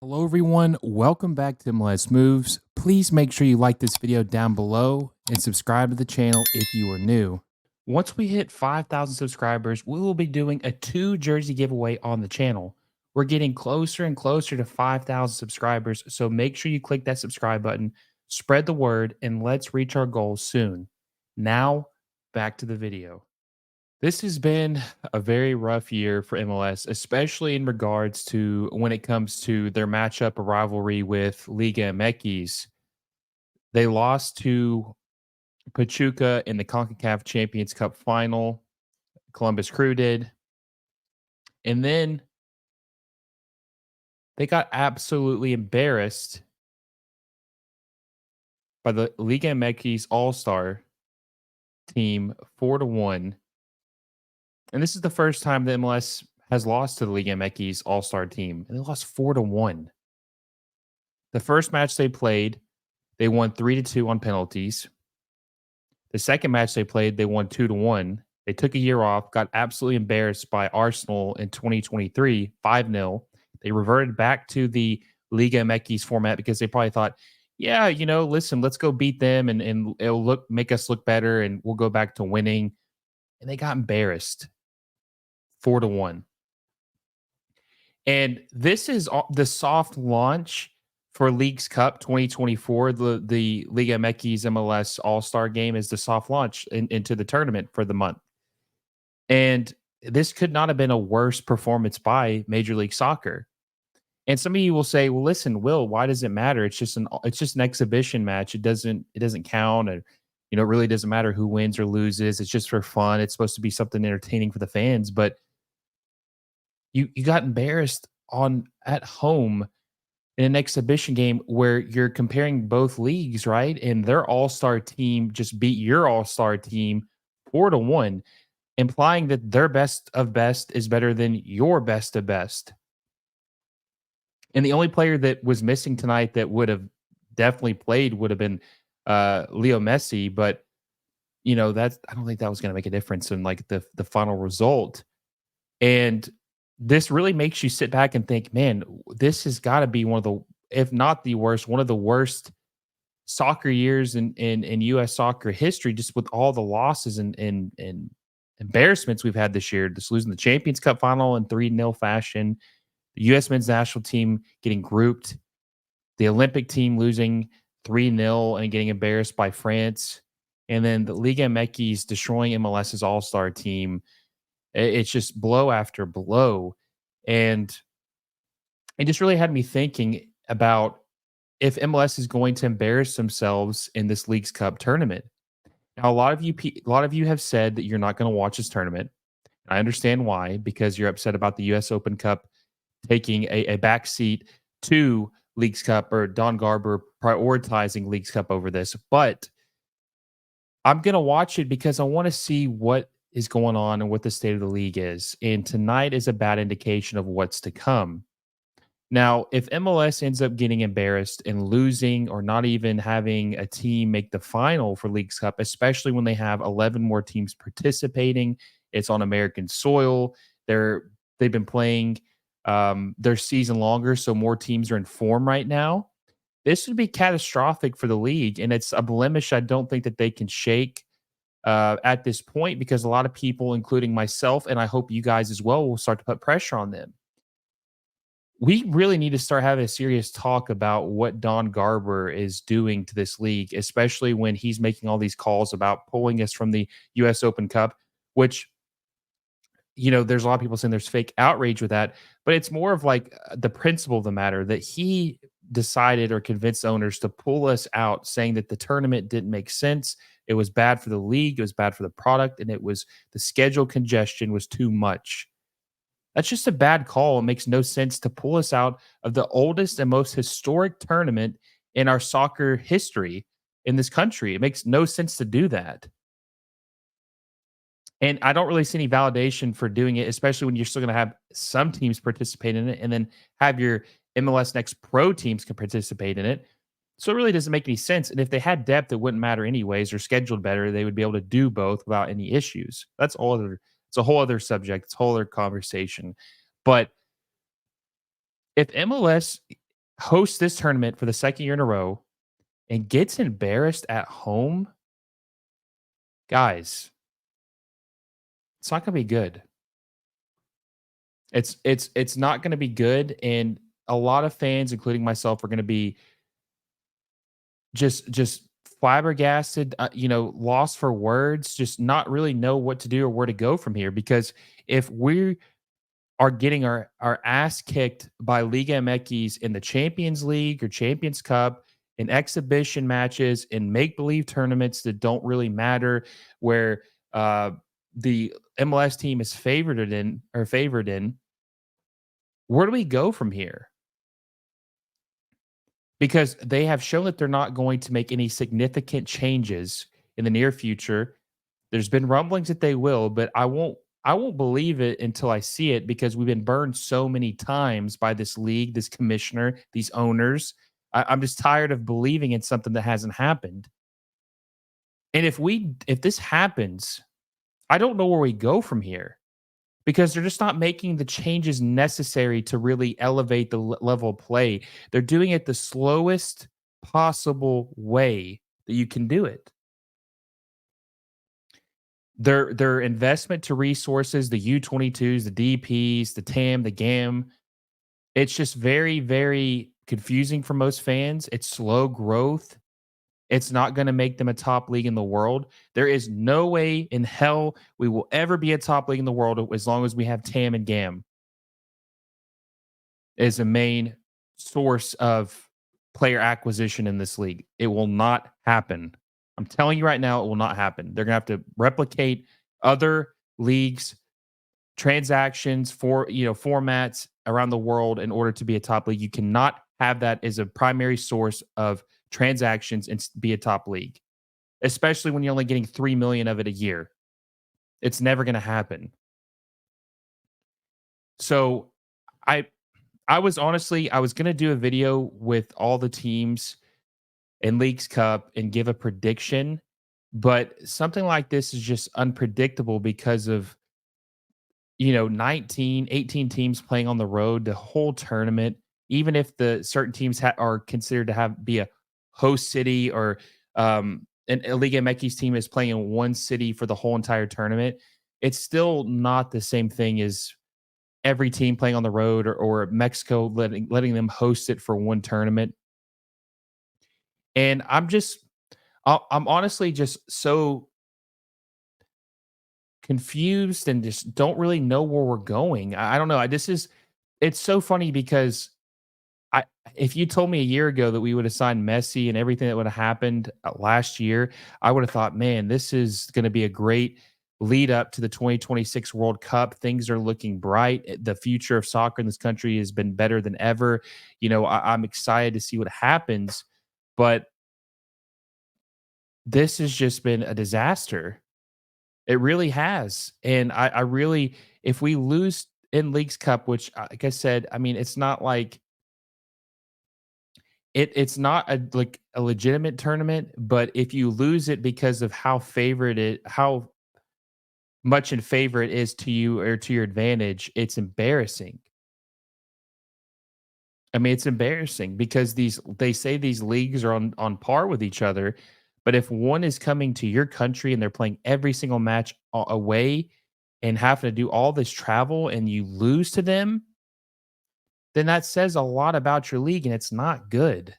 Hello everyone, welcome back to MLS Moves. Please make sure you like this video down below and subscribe to the channel if you are new. Once we hit 5,000 subscribers, we will be doing a 2 jersey giveaway on the channel. We're getting closer and closer to 5,000 subscribers, so make sure you click that subscribe button, spread the word, and let's reach our goal soon. Now, back to the video. This has been a very rough year for MLS, especially in regards to when it comes to their matchup or rivalry with Liga MX. They lost to Pachuca in the Concacaf Champions Cup final. Columbus Crew did. And then they got absolutely embarrassed by the Liga MX All-Star team 4-1. And this is the first time the MLS has lost to the Liga MX All-Star team. And they lost 4-1. The first match they played, they won 3-2 on penalties. The second match they played, they won 2-1. They took a year off, got absolutely embarrassed by Arsenal in 2023, 5-0. They reverted back to the Liga MX format because they probably thought, yeah, listen, let's go beat them and it'll make us look better and we'll go back to winning. And they got embarrassed 4-1. And this is the soft launch for Leagues Cup 2024. The Liga MX MLS All-Star game is the soft launch into the tournament for the month. And this could not have been a worse performance by Major League Soccer. And some of you will say, "Well, listen, Will, why does it matter? It's just an exhibition match. It doesn't count, and it really doesn't matter who wins or loses. It's just for fun. It's supposed to be something entertaining for the fans." But you got embarrassed at home in an exhibition game where you're comparing both leagues, right? And their all-star team just beat your all-star team 4-1, implying that their best of best is better than your best of best. And the only player that was missing tonight that would have definitely played would have been Leo Messi, but that's I don't think that was going to make a difference in like the final result. And this really makes you sit back and think, man, this has got to be one of the, if not the worst, one of the worst soccer years in U.S. soccer history, just with all the losses and embarrassments we've had this year. Just losing the Champions Cup final in 3-0 fashion, the U.S. men's national team getting grouped, the Olympic team losing 3-0 and getting embarrassed by France, and then the Liga MX destroying MLS's all-star team. It's just blow after blow. And it just really had me thinking about if MLS is going to embarrass themselves in this Leagues Cup tournament. Now, a lot of you have said that you're not going to watch this tournament. I understand why, because you're upset about the US Open Cup taking a backseat to Leagues Cup, or Don Garber prioritizing Leagues Cup over this. But I'm going to watch it because I want to see what is going on and what the state of the league is. And tonight is a bad indication of what's to come. Now, if MLS ends up getting embarrassed and losing, or not even having a team make the final for Leagues Cup, especially when they have 11 more teams participating, it's on American soil. They've been playing their season longer, so more teams are in form right now. This would be catastrophic for the league, and it's a blemish I don't think that they can shake at this point, because a lot of people, including myself, and I hope you guys as well, will start to put pressure on them. We really need to start having a serious talk about what Don Garber is doing to this league, especially when he's making all these calls about pulling us from the US Open Cup, which, there's a lot of people saying there's fake outrage with that, but it's more of like the principle of the matter that he decided or convinced owners to pull us out, saying that the tournament didn't make sense. It was bad for the league, it was bad for the product, and the schedule congestion was too much. That's just a bad call. It makes no sense to pull us out of the oldest and most historic tournament in our soccer history in this country. It makes no sense to do that. And I don't really see any validation for doing it, especially when you're still going to have some teams participate in it, and then have your MLS Next Pro teams can participate in it. So it really doesn't make any sense. And if they had depth, it wouldn't matter anyways, or scheduled better, they would be able to do both without any issues. It's a whole other subject. It's a whole other conversation. But if MLS hosts this tournament for the second year in a row and gets embarrassed at home, guys, it's not going to be good. It's not going to be good, and a lot of fans, including myself, are going to be just flabbergasted, lost for words, just not really know what to do or where to go from here. Because if we are getting our ass kicked by Liga MX in the Champions League or Champions Cup, in exhibition matches, in make believe tournaments that don't really matter, where the MLS team is favored in, where do we go from here? Because they have shown that they're not going to make any significant changes in the near future. There's been rumblings that they will, but I won't believe it until I see it, because we've been burned so many times by this league, this commissioner, these owners. I'm just tired of believing in something that hasn't happened. And if this happens, I don't know where we go from here, because they're just not making the changes necessary to really elevate the level of play. They're doing it the slowest possible way that you can do it. Their investment to resources, the U22s, the DPs, the TAM, the GAM, it's just very, very confusing for most fans. It's slow growth. It's not going to make them a top league in the world. There is no way in hell we will ever be a top league in the world as long as we have TAM and GAM as a main source of player acquisition in this league. It will not happen. I'm telling you right now, it will not happen. They're going to have to replicate other leagues, transactions, formats around the world in order to be a top league. You cannot have that as a primary source of transactions and be a top league, especially when you're only getting 3 million of it a year. It's never going to happen. So I I was going to do a video with all the teams in Leagues Cup and give a prediction, but something like this is just unpredictable because of 19, 18 teams playing on the road the whole tournament. Even if the certain teams are considered to be a host city, or a Liga MX team is playing in one city for the whole entire tournament, it's still not the same thing as every team playing on the road, or Mexico letting them host it for one tournament. And I'm honestly just so confused and just don't really know where we're going. I don't know. It's so funny because I if you told me a year ago that we would have signed Messi and everything that would have happened last year, I would have thought, man, this is going to be a great lead up to the 2026 World Cup. Things are looking bright. The future of soccer in this country has been better than ever. I'm excited to see what happens, but this has just been a disaster. It really has. And I really, if we lose in Leagues Cup, which, like I said, I mean, it's not like it's not a legitimate tournament, but if you lose it because of how much in favor it is to you or to your advantage, it's embarrassing. I mean, it's embarrassing because they say these leagues are on par with each other, but if one is coming to your country and they're playing every single match away and having to do all this travel and you lose to them, then that says a lot about your league and it's not good.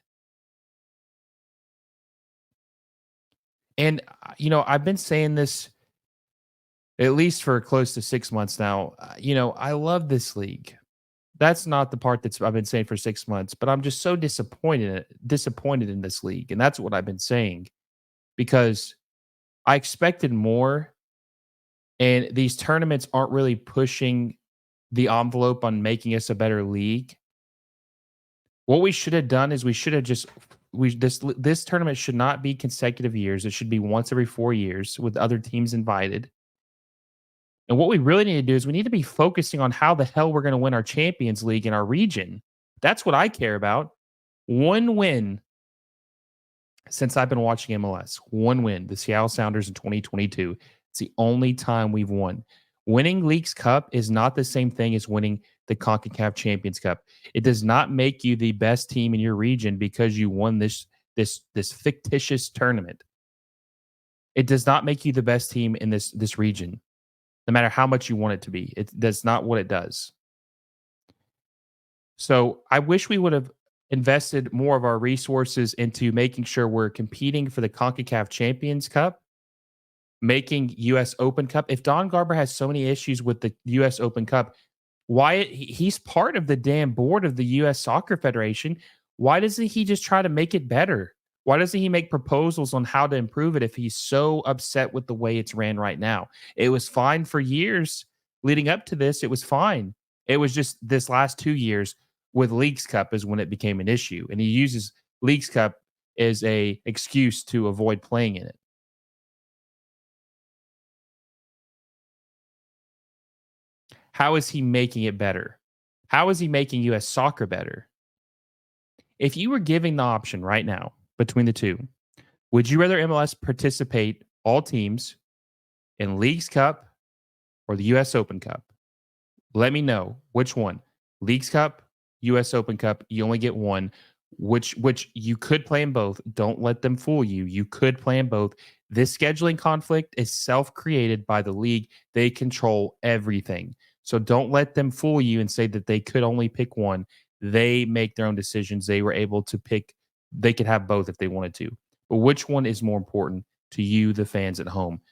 And I've been saying this at least for close to 6 months now. I love this league. That's not the part that's I've been saying for 6 months, but I'm just so disappointed in this league, and that's what I've been saying, because I expected more, and these tournaments aren't really pushing the envelope on making us a better league. What we should have done is we should have just we this tournament should not be consecutive years. It should be once every 4 years with other teams invited. And what we really need to do is we need to be focusing on how the hell we're going to win our Champions League in our region. That's what I care about. One win since I've been watching MLS. One win, the Seattle Sounders in 2022. It's the only time we've won. Winning Leagues Cup is not the same thing as winning the Concacaf Champions Cup. It does not make you the best team in your region because you won this fictitious tournament. It does not make you the best team in this region, no matter how much you want it to be. That's not what it does. So I wish we would have invested more of our resources into making sure we're competing for the CONCACAF Champions Cup, making US Open Cup. If Don Garber has so many issues with the US Open Cup, he's part of the damn board of the US Soccer Federation. Why doesn't he just try to make it better? Why doesn't he make proposals on how to improve it if he's so upset with the way it's ran right now? It was fine for years leading up to this. It was fine. It was just this last 2 years with Leagues Cup is when it became an issue. And he uses Leagues Cup as a excuse to avoid playing in it. How is he making it better? How is he making US soccer better? If you were giving the option right now between the two, would you rather MLS participate all teams in Leagues Cup or the US Open Cup? Let me know which one. Leagues Cup, US Open Cup, you only get one. Which you could play in both. Don't let them fool you. You could play in both. This scheduling conflict is self-created by the league. They control everything. So don't let them fool you and say that they could only pick one. They make their own decisions. They were able to pick, they could have both if they wanted to. But which one is more important to you, the fans at home?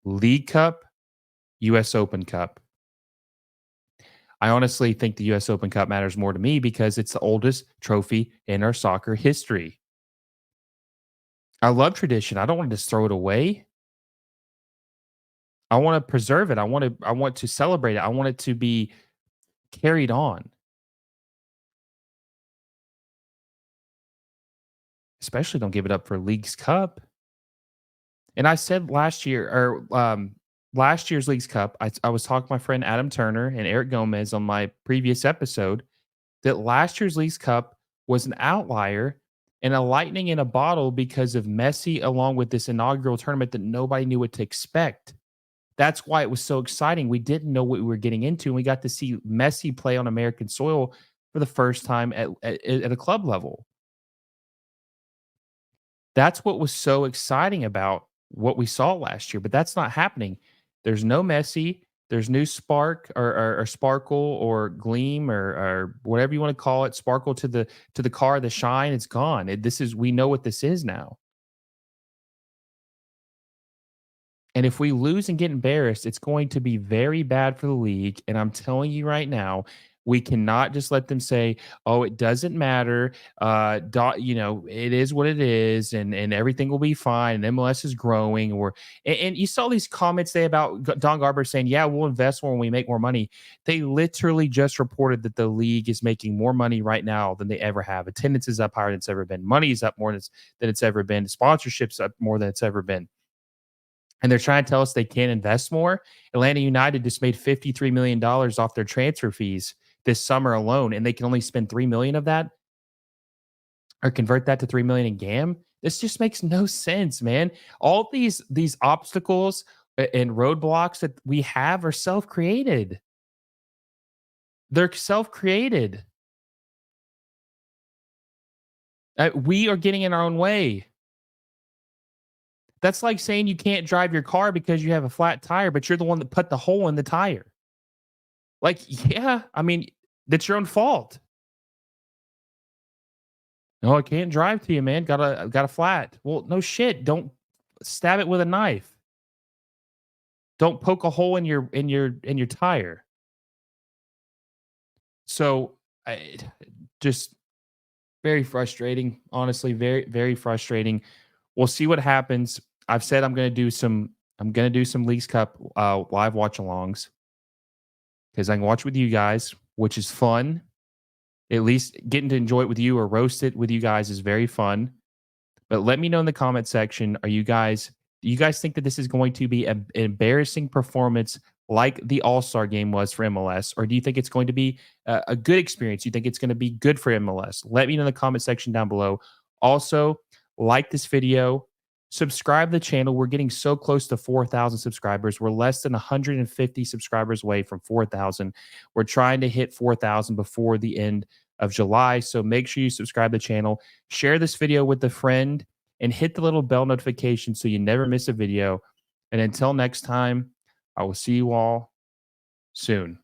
League Cup, US Open Cup. I honestly think the US Open Cup matters more to me because it's the oldest trophy in our soccer history. I love tradition. I don't want to just throw it away. I want to preserve it. I want to celebrate it. I want it to be carried on. Especially don't give it up for Leagues Cup. And I said last year's Leagues Cup, I was talking to my friend Adam Turner and Eric Gomez on my previous episode that last year's Leagues Cup was an outlier and a lightning in a bottle because of Messi, along with this inaugural tournament that nobody knew what to expect. That's why it was so exciting. We didn't know what we were getting into, and we got to see Messi play on American soil for the first time at a club level. That's what was so exciting about what we saw last year, but that's not happening. There's no Messi. There's new spark or sparkle or gleam or whatever you want to call it. Sparkle to the car, the shine. It's gone. We know what this is now. And if we lose and get embarrassed, it's going to be very bad for the league. And I'm telling you right now, we cannot just let them say, "Oh, it doesn't matter. It is what it is, and everything will be fine. And MLS is growing." And you saw these comments today about Don Garber saying, "Yeah, we'll invest more when we make more money." They literally just reported that the league is making more money right now than they ever have. Attendance is up higher than it's ever been. Money is up more than it's ever been. Sponsorships up more than it's ever been. And they're trying to tell us they can't invest more. Atlanta United just made $53 million off their transfer fees this summer alone, and they can only spend $3 million of that or convert that to $3 million in GAM. This just makes no sense, man. All these obstacles and roadblocks that we have are self-created. They're self-created. We are getting in our own way. That's like saying you can't drive your car because you have a flat tire, but you're the one that put the hole in the tire. Like, yeah, I mean, that's your own fault. No, I can't drive to you, man. Got a flat. Well, no shit. Don't stab it with a knife. Don't poke a hole in your tire. So, I just very frustrating. Honestly, very very frustrating. We'll see what happens. I've said I'm gonna do some Leagues Cup live watch alongs because I can watch with you guys, which is fun. At least getting to enjoy it with you or roast it with you guys is very fun. But let me know in the comment section, do you guys think that this is going to be an embarrassing performance like the All-Star game was for MLS? Or do you think it's going to be a good experience? You think it's going to be good for MLS? Let me know in the comment section down below. Also, like this video, Subscribe to the channel. We're getting so close to 4,000 subscribers. We're less than 150 subscribers away from 4,000. We're trying to hit 4,000 before the end of July. So make sure you subscribe to the channel, share this video with a friend, and hit the little bell notification so you never miss a video. And until next time, I will see you all soon.